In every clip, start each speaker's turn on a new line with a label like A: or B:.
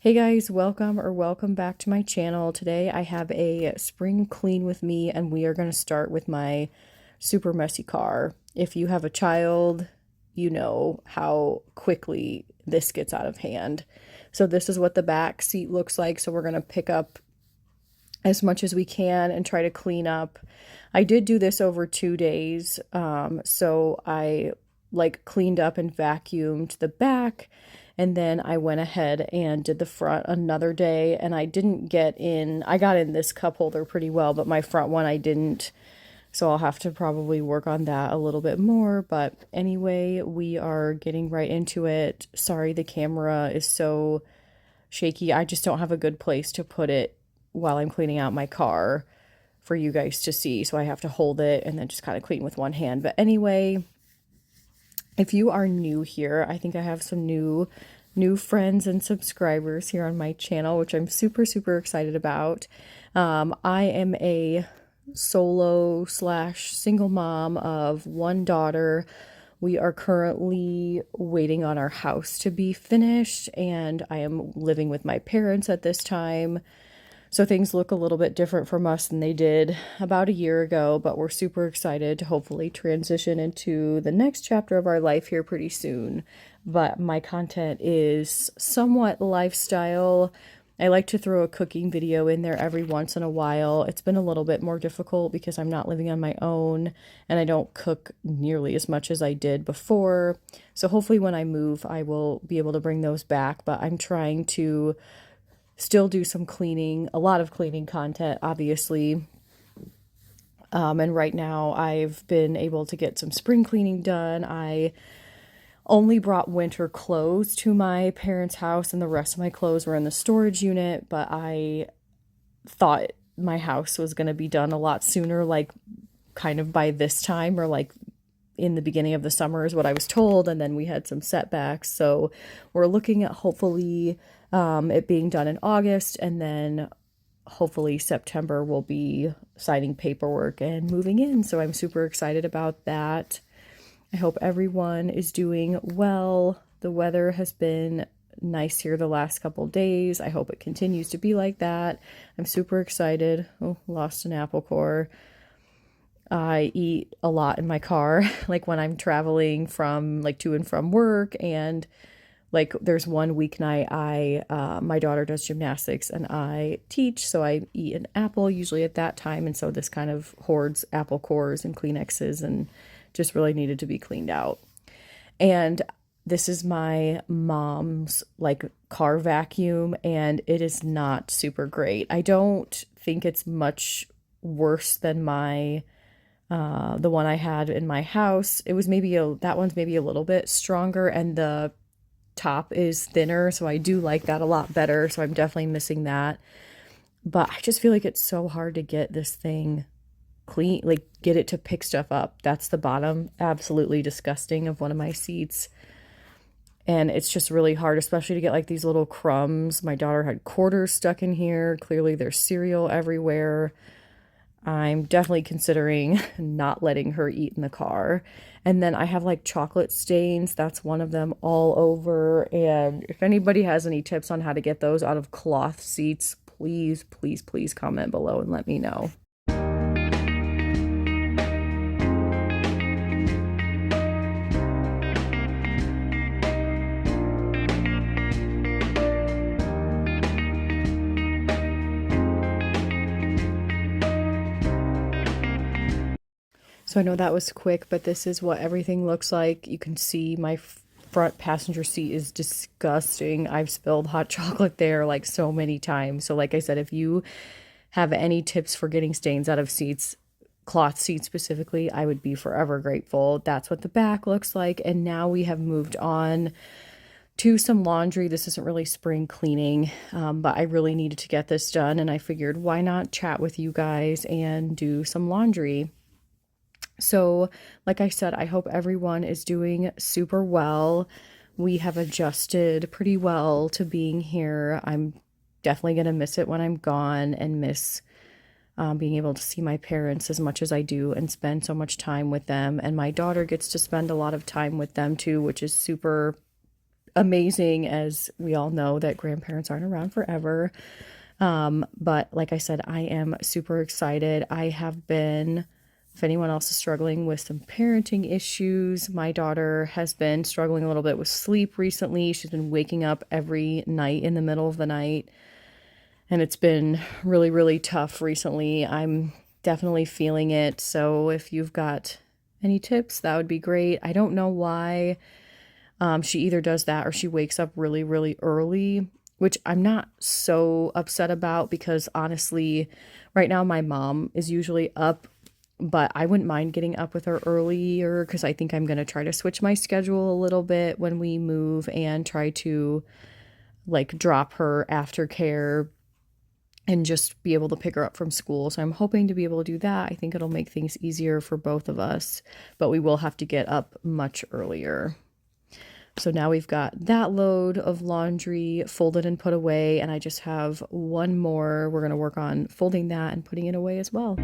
A: Hey guys, welcome back to my channel. Today I have a spring clean with me and we are going to start with my super messy car. If you have a child, you know how quickly this gets out of hand. So this is what the back seat looks like. So we're going to pick up as much as we can and try to clean up. I did do this over 2 days. So I cleaned up and vacuumed the back, and then I went ahead and did the front another day, and I didn't get in, I got in this cup holder pretty well, but my front one I didn't. So I'll have to probably work on that a little bit more. But anyway, we are getting right into it. Sorry, the camera is so shaky. I just don't have a good place to put it while I'm cleaning out my car for you guys to see. So I have to hold it and then just kind of clean with one hand. But anyway, if you are new here, I think I have some new friends and subscribers here on my channel, which I'm super excited about. I am a solo slash single mom of one daughter. We are currently waiting on our house to be finished, and I am living with my parents at this time. So things look a little bit different from us than they did about a year ago, but we're super excited to hopefully transition into the next chapter of our life here pretty soon. But my content is somewhat lifestyle. I like to throw a cooking video in there every once in a while. It's been a little bit more difficult because I'm not living on my own and I don't cook nearly as much as I did before. So hopefully when I move, I will be able to bring those back, but I'm trying to still do some cleaning, a lot of cleaning content, obviously. And right now I've been able to get some spring cleaning done. I only brought winter clothes to my parents' house and the rest of my clothes were in the storage unit, but I thought my house was going to be done a lot sooner, like kind of by this time, or like in the beginning of the summer is what I was told, and then we had some setbacks. So we're looking at hopefully it being done in August, and then hopefully September we'll be signing paperwork and moving in. So I'm super excited about that. I hope everyone is doing well. The weather has been nice here the last couple days. I hope it continues to be like that. I'm super excited. Oh, lost an apple core. I eat a lot in my car, like when I'm traveling from to and from work, and there's one weeknight my daughter does gymnastics and I teach, so I eat an apple usually at that time, and so this kind of hoards apple cores and Kleenexes and just really needed to be cleaned out. And this is my mom's car vacuum, and it is not super great. I don't think it's much worse than the one I had in my house. It was that one's maybe a little bit stronger, and the top is thinner, so I do like that a lot better. So I'm definitely missing that. But I just feel like it's so hard to get this thing clean, get it to pick stuff up. That's the bottom, absolutely disgusting, of one of my seats. And it's just really hard, especially to get these little crumbs. My daughter had quarters stuck in here. Clearly there's cereal everywhere. I'm definitely considering not letting her eat in the car. And then I have chocolate stains. That's one of them all over. And if anybody has any tips on how to get those out of cloth seats, please comment below and let me know. So I know that was quick, but this is what everything looks like. You can see my front passenger seat is disgusting. I've spilled hot chocolate there so many times. So like I said, if you have any tips for getting stains out of seats, cloth seats specifically, I would be forever grateful. That's what the back looks like. And now we have moved on to some laundry. This isn't really spring cleaning, but I really needed to get this done. And I figured, why not chat with you guys and do some laundry? So, like I said, I hope everyone is doing super well. We have adjusted pretty well to being here. I'm definitely going to miss it when I'm gone, and miss being able to see my parents as much as I do and spend so much time with them. And my daughter gets to spend a lot of time with them too, which is super amazing, as we all know that grandparents aren't around forever. But like I said, I am super excited. I have been, if anyone else is struggling with some parenting issues, my daughter has been struggling a little bit with sleep recently. She's been waking up every night in the middle of the night, and it's been really, really tough recently. I'm definitely feeling it. So if you've got any tips, that would be great. I don't know why. She either does that or she wakes up really, really early, which I'm not so upset about because honestly, right now my mom is usually up, but I wouldn't mind getting up with her earlier because I think I'm going to try to switch my schedule a little bit when we move and try to like drop her aftercare and just be able to pick her up from school. So I'm hoping to be able to do that. I think it'll make things easier for both of us, but we will have to get up much earlier. So now we've got that load of laundry folded and put away, and I just have one more. We're going to work on folding that and putting it away as well.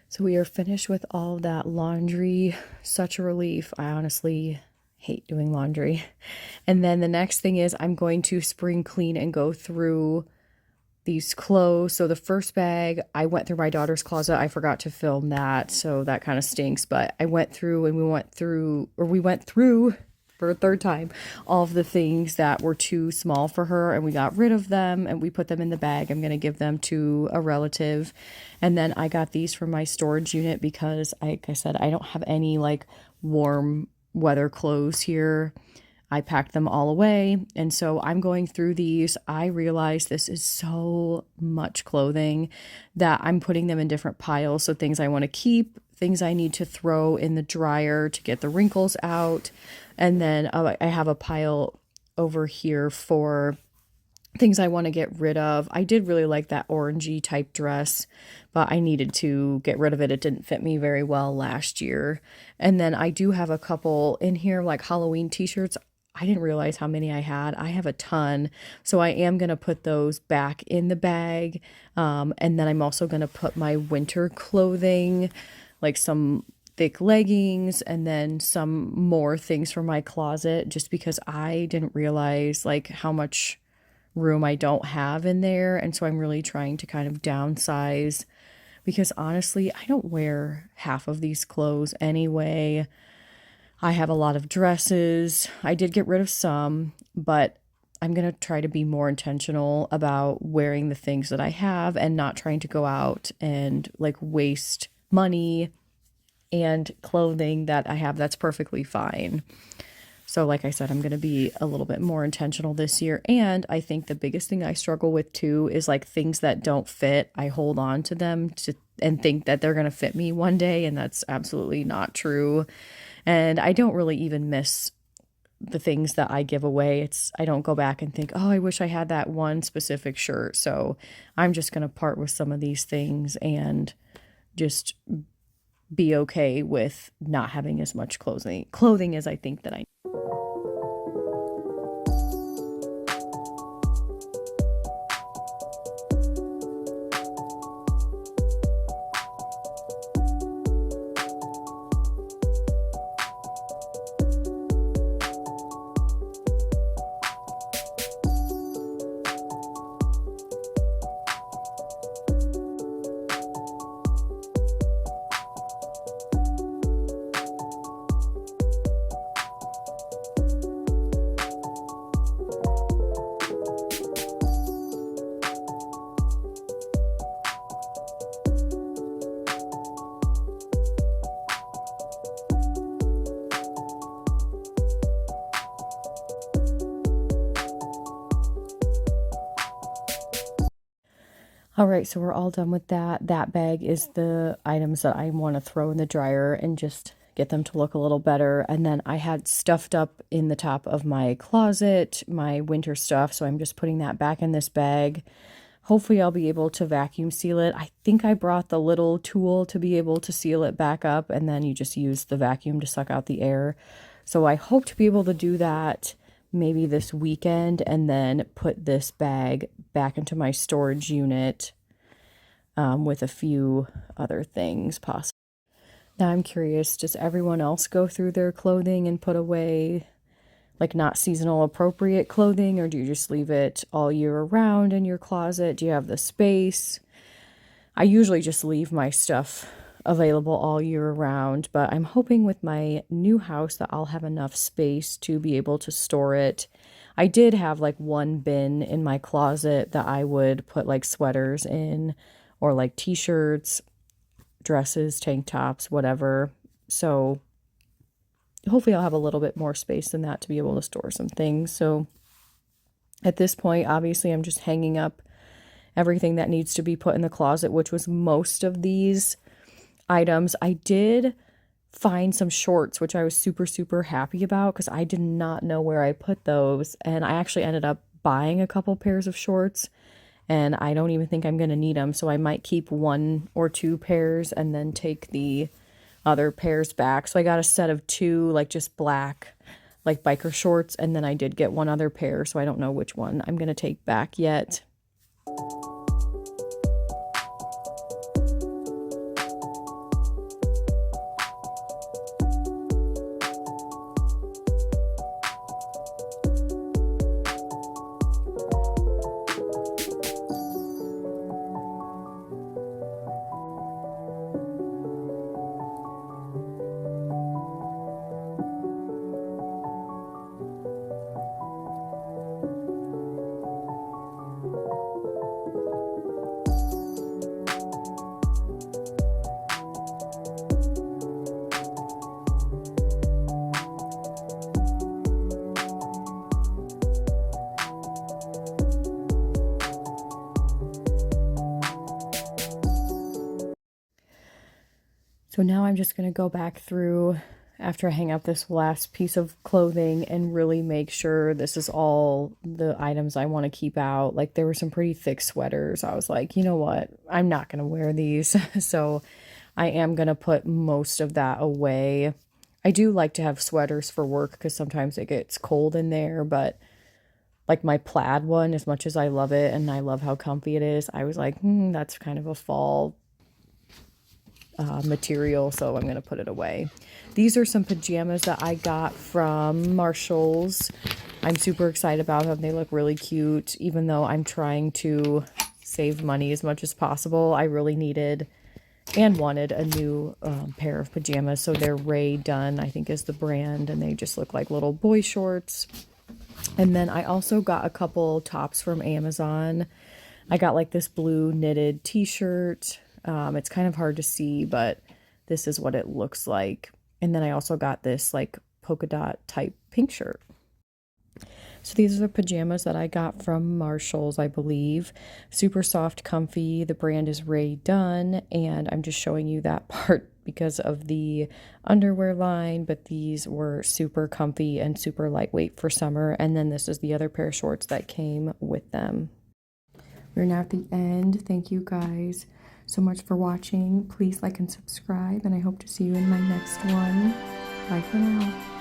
A: So we are finished with all of that laundry. Such a relief. I honestly hate doing laundry. And then the next thing is I'm going to spring clean and go through these clothes. So the first bag, I went through my daughter's closet. I forgot to film that, so that kind of stinks. But I went through and we went through for a third time all of the things that were too small for her, and we got rid of them and we put them in the bag. I'm going to give them to a relative. And then I got these from my storage unit because, like I said, I don't have any like warm weather clothes here. I packed them all away, and so I'm going through these. I realize this is so much clothing that I'm putting them in different piles. So things I want to keep, things I need to throw in the dryer to get the wrinkles out, and then I have a pile over here for things I want to get rid of. I did really like that orangey type dress, but I needed to get rid of it. It didn't fit me very well last year. And then I do have a couple in here, like Halloween t-shirts. I didn't realize how many I had. I have a ton. So I am going to put those back in the bag. And then I'm also going to put my winter clothing, like some thick leggings, and then some more things from my closet, just because I didn't realize like how much room I don't have in there. And so I'm really trying to kind of downsize, because honestly, I don't wear half of these clothes anyway. I have a lot of dresses. I did get rid of some, but I'm going to try to be more intentional about wearing the things that I have and not trying to go out and like waste money and clothing that I have that's perfectly fine. So like I said, I'm going to be a little bit more intentional this year. And I think the biggest thing I struggle with too is like things that don't fit. I hold on to them and think that they're going to fit me one day, and that's absolutely not true. And I don't really even miss the things that I give away. I don't go back and think, oh, I wish I had that one specific shirt. So I'm just going to part with some of these things and just be okay with not having as much clothing as I think that I need. All right, so we're all done with that. That bag is the items that I want to throw in the dryer and just get them to look a little better. And then I had stuffed up in the top of my closet, my winter stuff, so I'm just putting that back in this bag. Hopefully I'll be able to vacuum seal it. I think I brought the little tool to be able to seal it back up, and then you just use the vacuum to suck out the air. So I hope to be able to do that maybe this weekend and then put this bag back into my storage unit with a few other things possible. Now I'm curious, does everyone else go through their clothing and put away like not seasonal appropriate clothing, or do you just leave it all year around in your closet? Do you have the space? I usually just leave my stuff available all year around, but I'm hoping with my new house that I'll have enough space to be able to store it. I did have like one bin in my closet that I would put like sweaters in or like t-shirts, dresses, tank tops, whatever. So hopefully I'll have a little bit more space than that to be able to store some things. So at this point, obviously I'm just hanging up everything that needs to be put in the closet, which was most of these items. I did find some shorts, which I was super, super happy about because I did not know where I put those. And I actually ended up buying a couple pairs of shorts, and I don't even think I'm going to need them. So I might keep 1 or 2 pairs and then take the other pairs back. So I got a set of 2, like just black, like biker shorts. And then I did get 1 other pair. So I don't know which one I'm going to take back yet. So now I'm just going to go back through after I hang up this last piece of clothing and really make sure this is all the items I want to keep out. Like there were some pretty thick sweaters. I was like, you know what? I'm not going to wear these. So I am going to put most of that away. I do like to have sweaters for work because sometimes it gets cold in there, but like my plaid one, as much as I love it and I love how comfy it is, I was like, that's kind of a fall material, so I'm going to put it away. These are some pajamas that I got from Marshall's. I'm super excited about them. They look really cute, even though I'm trying to save money as much as possible. I really needed and wanted a new pair of pajamas. So they're Ray Dunn, I think is the brand, and they just look like little boy shorts. And then I also got a couple tops from Amazon. I got like this blue knitted t-shirt. It's kind of hard to see, but this is what it looks like. And then I also got this like polka dot type pink shirt. So these are the pajamas that I got from Marshall's, I believe. Super soft, comfy. The brand is Ray Dunn, and I'm just showing you that part because of the underwear line, but these were super comfy and super lightweight for summer. And then this is the other pair of shorts that came with them. We're now at the end. Thank you guys so much for watching. Please like and subscribe, and I hope to see you in my next one. Bye for now.